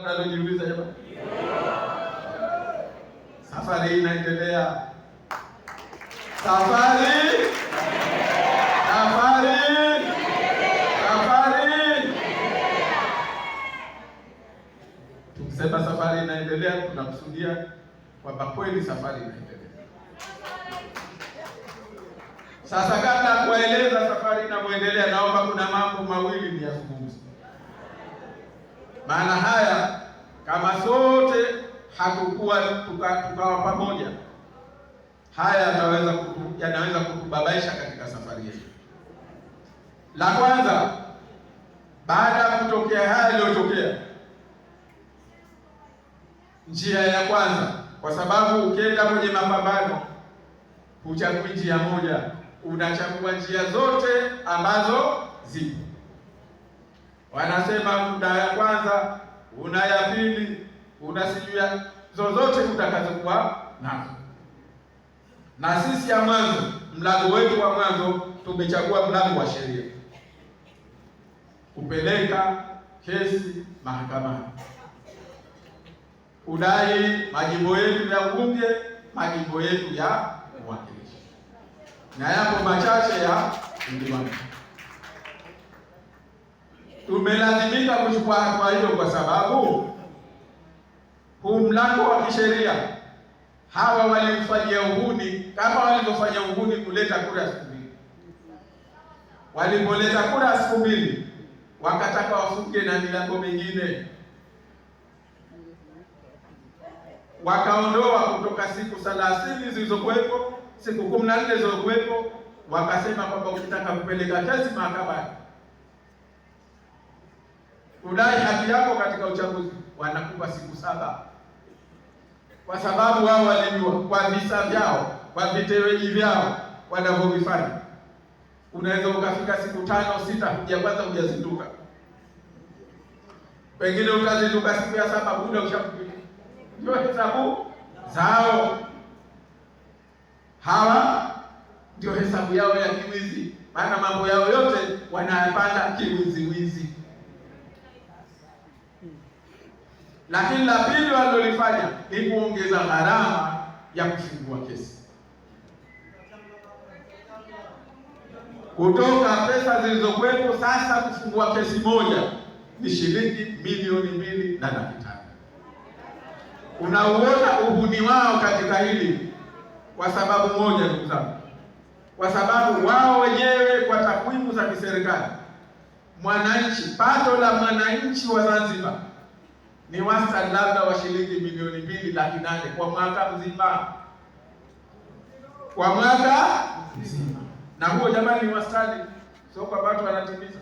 Unajiuliza jamani? Safari inaendelea. Safari. Tukisema safari inaendelea, tunakusudia kwamba kweli safari inaendelea. Sasa kabla ya kueleza safari inavyoendelea, naomba kuna mambo mawili niyazungumze. Maana haya kama sote hatukuwa tukawa pamoja, haya yanaweza kutubabaisha katika safari yetu. La kwanza, baada ya kutokea haya yaliyotokea, njia ya kwanza, kwa sababu ukienda kwenye mapambano huchagui njia moja, unachagua njia zote ambazo zipo. Wanasema una ya kwanza, una ya pili, una sijui zozote utakazokuwa nazo. Na sisi ya mwanzo, mlango wetu wa mwanzo tumechagua mlango wa sheria, kupeleka kesi mahakamani, kudai majimbo yetu ya ubunge, majimbo yetu ya uwakilishi, na yapo machache ya udiwani. Tumelazimika kuchukua hatua hiyo kwa sababu huu mlango wa kisheria hawa walimfanyia uhuni kama walivyofanya uhuni kuleta kura siku mbili. Walipoleta kura siku mbili, wakataka wafunge na milango mingine, wakaondoa kutoka siku 30 zilizokuwepo, siku 14 zilizokuwepo, wakasema kwamba ukitaka kupeleka kesi mahakamani, kudai haki yako katika uchaguzi, wanakupa siku 7. Kwa sababu wao walijua kwa visa vyao, kwa viteweji vyao wanavyovifanya, unaweza ukafika siku 5 6 kwanza hujazinduka, pengine utazinduka siku ya 7 muda ushapita. Ndio hesabu zao hawa, ndio hesabu yao ya kiwizi. Maana mambo yao yote wanayapanda kiwiziwizi. Lakini la pili walilofanya ni kuongeza gharama ya kufungua kesi, kutoka pesa zilizokuwepo sasa kufungua kesi moja ni shilingi milioni 2.5. Unauona uhuni wao katika hili kwa sababu moja, ndugu zangu, kwa sababu wao wenyewe kwa takwimu za kiserikali, mwananchi, pato la mwananchi wa Zanzibar ni wastani labda wa shilingi milioni 2.8 kwa mwaka mzima, kwa mwaka mzima. Na huo jamani ni wastani, sio kwa watu wanatimiza.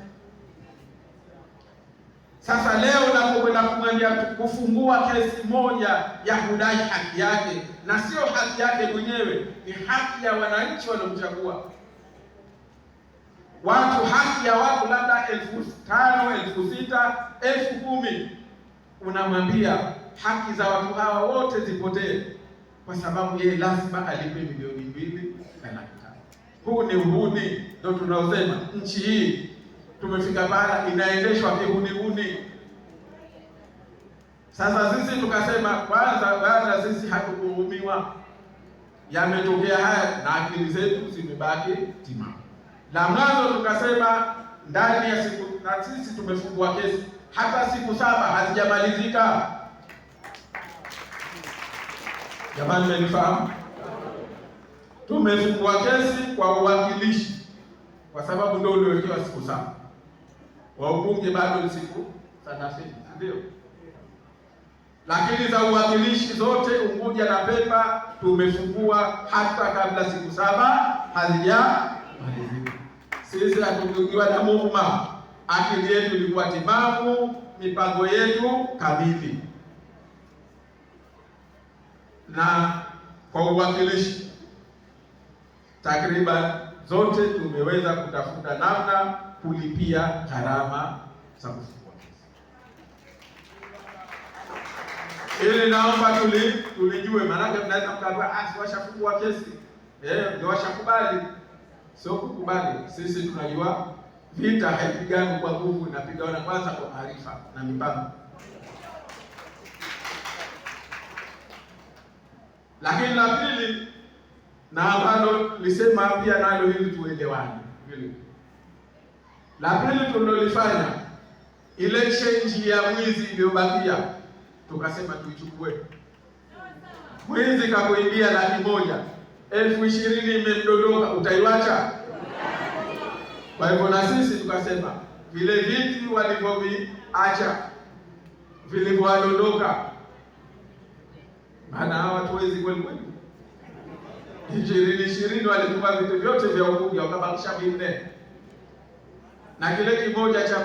Sasa leo unapokwenda kumwambia kufungua kesi moja ya kudai haki yake, na sio haki yake mwenyewe, ni haki ya wananchi waliomchagua. Watu, haki ya watu labda 5,000, 6,000, 10,000, unamwambia haki za watu hawa wote zipotee kwa sababu yeye lazima alipe milioni 2.5. Huu ni uhuni. Ndio tunaosema nchi hii tumefika bara inaendeshwa kihuni. Sasa sisi tukasema kwanza, baada sisi hatukuhurumiwa, yametokea haya na akili zetu zimebaki timamu. La mwanzo tukasema ndani ya siku, na sisi tumefungua kesi hata siku 7 hazijamalizika. Jamani, mmenifahamu? Tumefungua kesi kwa uwakilishi kwa sababu ndio uliowekewa siku 7. Wa ubunge bado ni siku 30, ndio. Lakini za uwakilishi zote Unguja na Pemba tumefungua hata kabla siku 7 hazijamalizika. Sisi hatukuingiwa na muuma, akili yetu ilikuwa timamu, mipango yetu kamili. Na kwa uwakilishi takriban zote tumeweza kutafuta namna kulipia gharama za kufungua kesi. Ili naomba tulijue, maana mnaweza mkaambia washafungua kesi. Ndio washakubali. Sio kukubali. Sisi tunajua vita haipigani kwa nguvu, inapigana kwanza kwa maarifa na mipango. Lakini la pili, na ambalo lisema pia nalo hili tuelewane hili, la pili tulilofanya, ile change ya mwizi iliyobakia tukasema tuichukue. Mwizi kakuibia 100,000, 20,000 imemdondoka, utaiwacha? Kwa hivyo na sisi tukasema vile vitu walivyoviacha vilivyowadondoka, maana hawa hatuwezi kweli kweli. 20 walitupa vitu vyote vya ubugi wakabakisha 4 na kile kimoja cha